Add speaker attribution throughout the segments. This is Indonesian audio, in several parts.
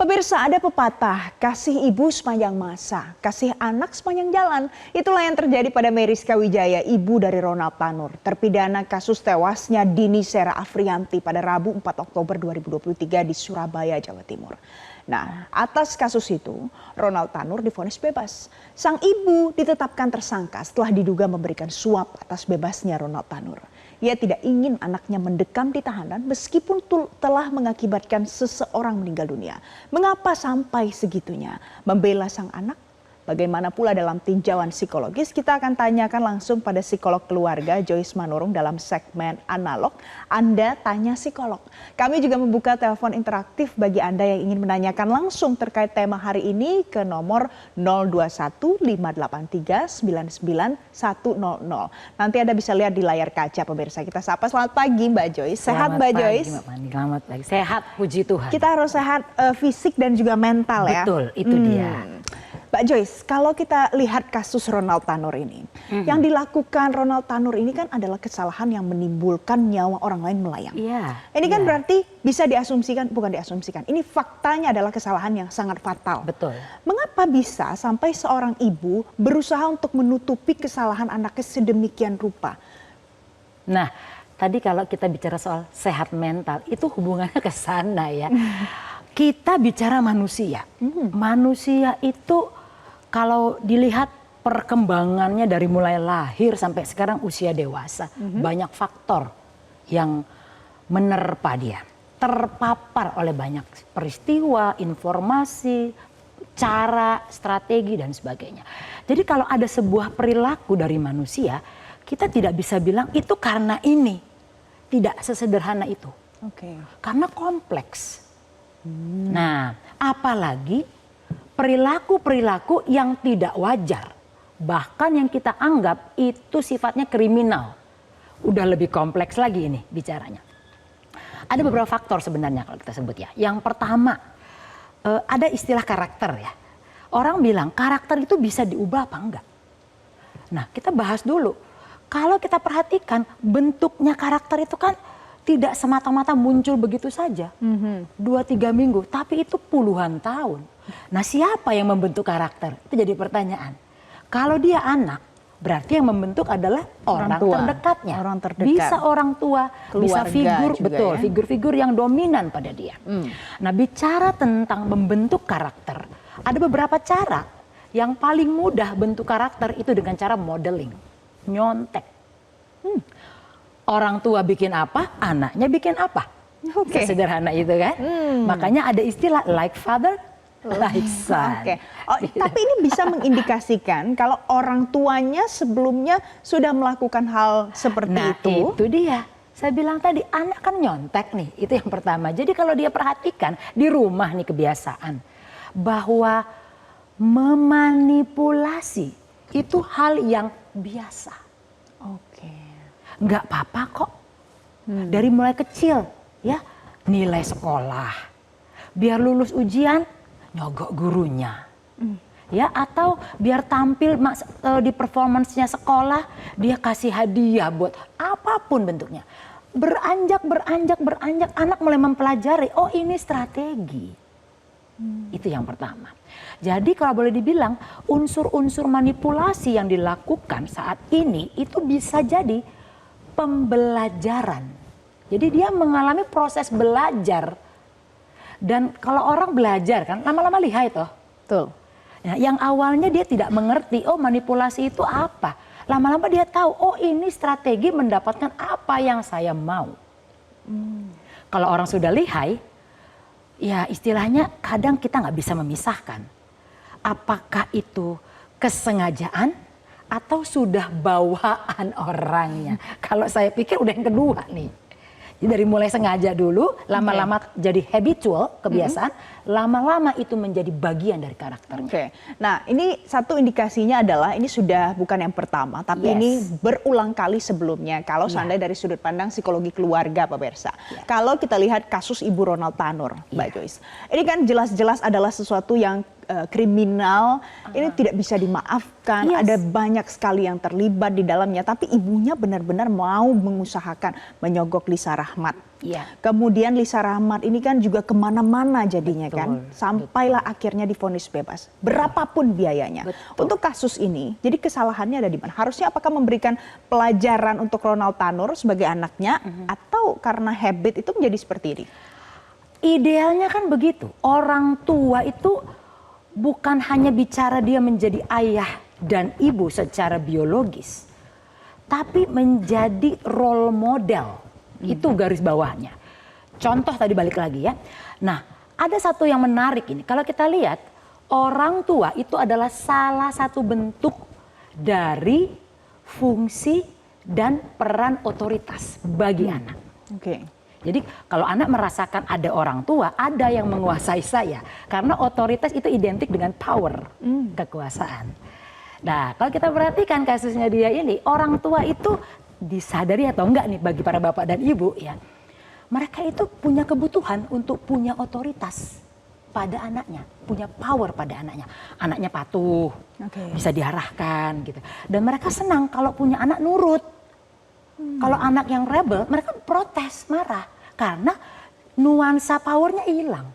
Speaker 1: Pemirsa, ada pepatah, kasih ibu sepanjang masa, kasih anak sepanjang jalan. Itulah yang terjadi pada Meriska Wijaya, ibu dari Ronald Tanur, terpidana kasus tewasnya Dini Sera Afriyanti pada Rabu 4 Oktober 2023 di Surabaya, Jawa Timur. Nah, atas kasus itu, Ronald Tanur divonis bebas. Sang ibu ditetapkan tersangka setelah diduga memberikan suap atas bebasnya Ronald Tanur. Ia tidak ingin anaknya mendekam di tahanan meskipun telah mengakibatkan seseorang meninggal dunia. Mengapa sampai segitunya membela sang anak? Bagaimana pula dalam tinjauan psikologis? Kita akan tanyakan langsung pada psikolog keluarga Joyce Manurung dalam segmen Analog. Anda tanya psikolog. Kami juga membuka telepon interaktif bagi Anda yang ingin menanyakan langsung terkait tema hari ini ke nomor 021-583-99100. Nanti Anda bisa lihat di layar kaca pemirsa. Kita sapa, selamat pagi Mbak Joyce. Sehat Mbak Joyce?
Speaker 2: Selamat pagi. Sehat, puji Tuhan.
Speaker 1: Kita harus sehat fisik dan juga mental ya.
Speaker 2: Betul, itu dia.
Speaker 1: Mbak Joyce, kalau kita lihat kasus Ronald Tanur ini, yang dilakukan Ronald Tanur ini kan adalah kesalahan yang menimbulkan nyawa orang lain melayang.
Speaker 2: Iya.
Speaker 1: Ini kan berarti bisa diasumsikan, bukan diasumsikan, ini faktanya adalah kesalahan yang sangat fatal.
Speaker 2: Betul.
Speaker 1: Mengapa bisa sampai seorang ibu berusaha untuk menutupi kesalahan anaknya sedemikian rupa?
Speaker 2: Nah, tadi kalau kita bicara soal sehat mental, itu hubungannya ke sana ya. Kita bicara manusia. Manusia itu kalau dilihat perkembangannya dari mulai lahir sampai sekarang usia dewasa, banyak faktor yang menerpa dia. Terpapar oleh banyak peristiwa, informasi, cara, strategi dan sebagainya. Jadi kalau ada sebuah perilaku dari manusia, kita tidak bisa bilang itu karena ini. Tidak sesederhana itu. Karena kompleks. Nah, apalagi perilaku-perilaku yang tidak wajar, bahkan yang kita anggap itu sifatnya kriminal, udah lebih kompleks lagi ini bicaranya. Ada beberapa faktor sebenarnya kalau kita sebut ya. Yang pertama, ada istilah karakter ya. Orang bilang karakter itu bisa diubah apa enggak? Nah, kita bahas dulu. Kalau kita perhatikan bentuknya karakter itu kan tidak semata-mata muncul begitu saja, 2-3 minggu, tapi itu puluhan tahun. Nah, siapa yang membentuk karakter? Itu jadi pertanyaan. Kalau dia anak, berarti yang membentuk adalah orang terdekatnya.
Speaker 1: Orang terdekat.
Speaker 2: Bisa orang tua, bisa figur, betul,
Speaker 1: ya?
Speaker 2: figur-figur yang dominan pada dia. Nah, bicara tentang membentuk karakter, ada beberapa cara. Yang paling mudah bentuk karakter itu dengan cara modeling, nyontek. Orang tua bikin apa, anaknya bikin apa. Sederhana itu kan. Makanya ada istilah like father, like son.
Speaker 1: Tapi ini bisa mengindikasikan kalau orang tuanya sebelumnya sudah melakukan hal seperti itu.
Speaker 2: Itu dia. Saya bilang tadi anak kan nyontek nih, itu yang pertama. Jadi kalau dia perhatikan di rumah nih kebiasaan. Bahwa memanipulasi itu hal yang biasa. Nggak apa-apa kok. Dari mulai kecil ya, nilai sekolah. Biar lulus ujian, nyogok gurunya. Ya, atau biar tampil di performance-nya sekolah, dia kasih hadiah buat apapun bentuknya. Beranjak, anak mulai mempelajari, oh ini strategi. Itu yang pertama. Jadi kalau boleh dibilang, unsur-unsur manipulasi yang dilakukan saat ini itu bisa jadi pembelajaran. Jadi dia mengalami proses belajar. Dan kalau orang belajar kan lama-lama lihai toh.
Speaker 1: Betul.
Speaker 2: Nah, yang awalnya dia tidak mengerti, oh manipulasi itu apa. Lama-lama dia tahu, oh ini strategi mendapatkan apa yang saya mau. Kalau orang sudah lihai, ya istilahnya kadang kita nggak bisa memisahkan. Apakah itu kesengajaan? Atau sudah bawaan orangnya. Kalau saya pikir udah yang kedua nih. Jadi dari mulai sengaja dulu, lama-lama jadi habitual, kebiasaan, lama-lama itu menjadi bagian dari karakternya.
Speaker 1: Nah, ini satu indikasinya adalah ini sudah bukan yang pertama, tapi ini berulang kali sebelumnya. Kalau seandainya dari sudut pandang psikologi keluarga, pemirsa. Kalau kita lihat kasus Ibu Ronald Tanur, Mbak Joyce, ini kan jelas-jelas adalah sesuatu yang kriminal, ini tidak bisa dimaafkan.
Speaker 2: Yes.
Speaker 1: Ada banyak sekali yang terlibat di dalamnya, tapi ibunya benar-benar mau mengusahakan menyogok Lisa Rahmat.
Speaker 2: Iya.
Speaker 1: Kemudian Lisa Rahmat ini kan juga kemana-mana jadinya
Speaker 2: Betul,
Speaker 1: kan, sampailah akhirnya divonis bebas. Berapapun biayanya.
Speaker 2: Betul.
Speaker 1: Untuk kasus ini, jadi kesalahannya ada di mana? Harusnya apakah memberikan pelajaran untuk Ronald Tanur sebagai anaknya, atau karena habit itu menjadi seperti ini?
Speaker 2: Idealnya kan begitu. Orang tua itu bukan hanya bicara dia menjadi ayah dan ibu secara biologis, tapi menjadi role model. Itu garis bawahnya. Contoh tadi balik lagi ya. Nah, ada satu yang menarik ini. Kalau kita lihat, orang tua itu adalah salah satu bentuk dari fungsi dan peran otoritas bagi anak.
Speaker 1: Oke.
Speaker 2: Jadi kalau anak merasakan ada orang tua, ada yang menguasai saya. Karena otoritas itu identik dengan power, kekuasaan. Nah, kalau kita perhatikan kasusnya dia ini, orang tua itu disadari atau enggak nih bagi para bapak dan ibu ya. Mereka itu punya kebutuhan untuk punya otoritas pada anaknya, punya power pada anaknya. Anaknya patuh, bisa diarahkan gitu. Dan mereka senang kalau punya anak nurut. Kalau anak yang rebel, mereka protes, marah. Karena nuansa powernya hilang.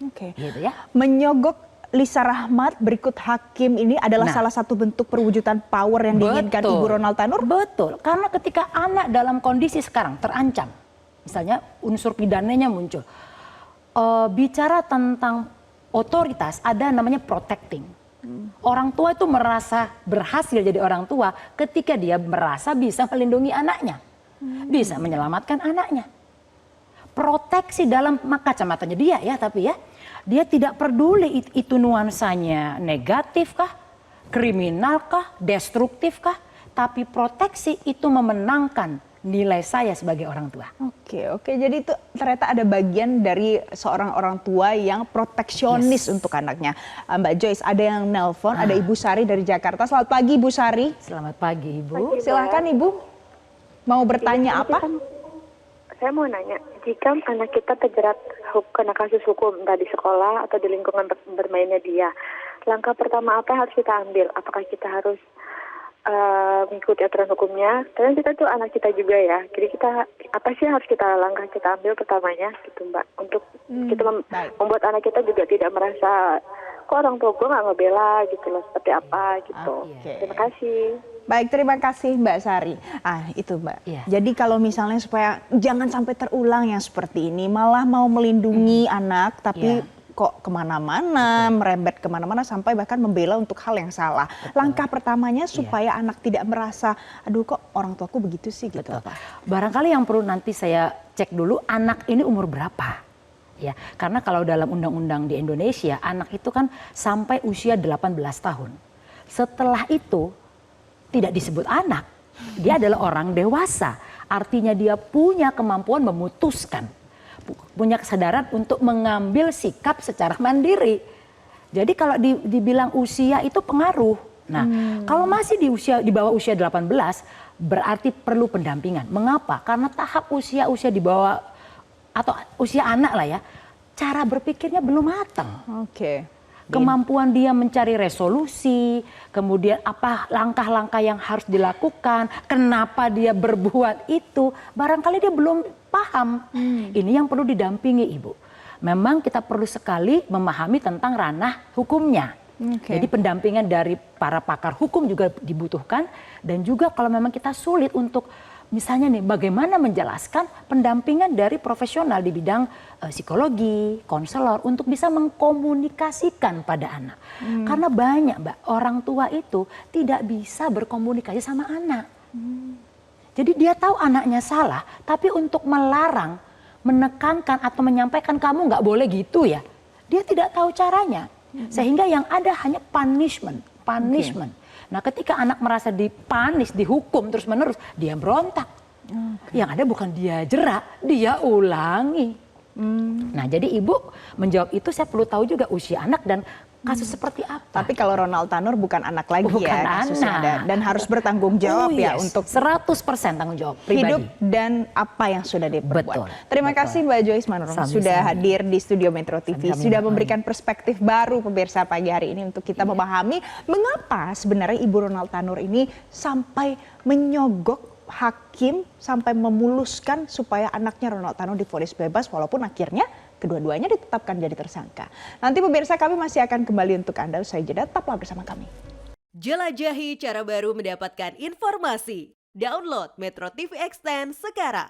Speaker 1: Oke.
Speaker 2: Gitu ya.
Speaker 1: Menyogok Lisa Rahmat berikut hakim ini adalah
Speaker 2: Nah.
Speaker 1: salah satu bentuk perwujudan power yang diinginkan Ibu Ronald Tanur?
Speaker 2: Betul, karena ketika anak dalam kondisi sekarang terancam, misalnya unsur pidananya muncul, bicara tentang otoritas ada namanya protecting. Orang tua itu merasa berhasil jadi orang tua ketika dia merasa bisa melindungi anaknya, bisa menyelamatkan anaknya. Proteksi dalam kacamatanya dia ya, tapi ya dia tidak peduli itu nuansanya negatif kah, kriminal kah, destruktif kah, tapi proteksi itu memenangkan nilai saya sebagai orang tua.
Speaker 1: Oke, jadi itu ternyata ada bagian dari seorang orang tua yang proteksionis untuk anaknya. Mbak Joyce, ada yang nelpon, ada Ibu Sari dari Jakarta. Selamat pagi Ibu Sari.
Speaker 2: Selamat pagi Ibu.
Speaker 1: Silahkan Ibu, mau bertanya apa?
Speaker 3: Saya mau nanya, jika anak kita terjerat kena kasus hukum, entah di sekolah atau di lingkungan bermainnya dia, langkah pertama apa yang harus kita ambil? Apakah kita harus mengikuti aturan hukumnya? Karena kita tuh anak kita juga ya, jadi kita apa sih yang harus langkah kita ambil pertamanya gitu Mbak, untuk kita membuat anak kita juga tidak merasa kok orang tua gue nggak ngebela gitu loh, seperti apa gitu. Terima kasih.
Speaker 1: Baik, terima kasih Mbak Sari. Itu Mbak.
Speaker 2: Iya.
Speaker 1: Jadi kalau misalnya supaya jangan sampai terulang yang seperti ini, malah mau melindungi anak, tapi kok kemana-mana, merembet kemana-mana sampai bahkan membela untuk hal yang salah. Langkah pertamanya supaya anak tidak merasa, aduh kok orang tuaku begitu sih gitu. Apa?
Speaker 2: Barangkali yang perlu nanti saya cek dulu, anak ini umur berapa? Ya, karena kalau dalam undang-undang di Indonesia, anak itu kan sampai usia 18 tahun. Setelah itu tidak disebut anak, dia adalah orang dewasa. Artinya dia punya kemampuan memutuskan, punya kesadaran untuk mengambil sikap secara mandiri. Jadi kalau dibilang usia itu pengaruh. Nah, kalau masih di bawah usia 18 berarti perlu pendampingan. Mengapa? Karena tahap usia di bawah atau usia anak lah ya, cara berpikirnya belum matang. Kemampuan dia mencari resolusi, kemudian apa langkah-langkah yang harus dilakukan, kenapa dia berbuat itu, barangkali dia belum paham. Ini yang perlu didampingi Ibu. Memang kita perlu sekali memahami tentang ranah hukumnya. Jadi pendampingan dari para pakar hukum juga dibutuhkan, dan juga kalau memang kita sulit untuk misalnya nih bagaimana menjelaskan, pendampingan dari profesional di bidang psikologi, konselor untuk bisa mengkomunikasikan pada anak. Karena banyak Mbak, orang tua itu tidak bisa berkomunikasi sama anak. Jadi dia tahu anaknya salah, tapi untuk melarang, menekankan atau menyampaikan kamu nggak boleh gitu ya, dia tidak tahu caranya. Sehingga yang ada hanya punishment. Nah, ketika anak merasa dipanis, dihukum terus-menerus, dia berontak. Yang ada bukan dia jerak, dia ulangi. Nah, jadi Ibu menjawab itu saya perlu tahu juga usia anak dan kasus seperti apa.
Speaker 1: Tapi kalau Ronald Tanur bukan anak lagi
Speaker 2: Bukan
Speaker 1: ya kasusnya
Speaker 2: anak.
Speaker 1: dan harus bertanggung jawab ya
Speaker 2: yes,
Speaker 1: untuk
Speaker 2: 100% tanggung jawab pribadi.
Speaker 1: hidup dan apa yang sudah diperbuat.
Speaker 2: Betul,
Speaker 1: Terima
Speaker 2: betul.
Speaker 1: kasih Mbak Joyce Manurung
Speaker 2: Sami-sami.
Speaker 1: sudah hadir di studio Metro TV,
Speaker 2: Sami-sami,
Speaker 1: sudah
Speaker 2: Mbak
Speaker 1: memberikan perspektif baru pemirsa pagi hari ini untuk kita memahami mengapa sebenarnya Ibu Ronald Tanur ini sampai menyogok hakim sampai memuluskan supaya anaknya Ronald Tanur divonis bebas walaupun akhirnya kedua-duanya ditetapkan jadi tersangka. Nanti pemirsa kami masih akan kembali untuk Anda usai jeda, tetaplah bersama kami.
Speaker 4: Jelajahi cara baru mendapatkan informasi. Download Metro TV Extend sekarang.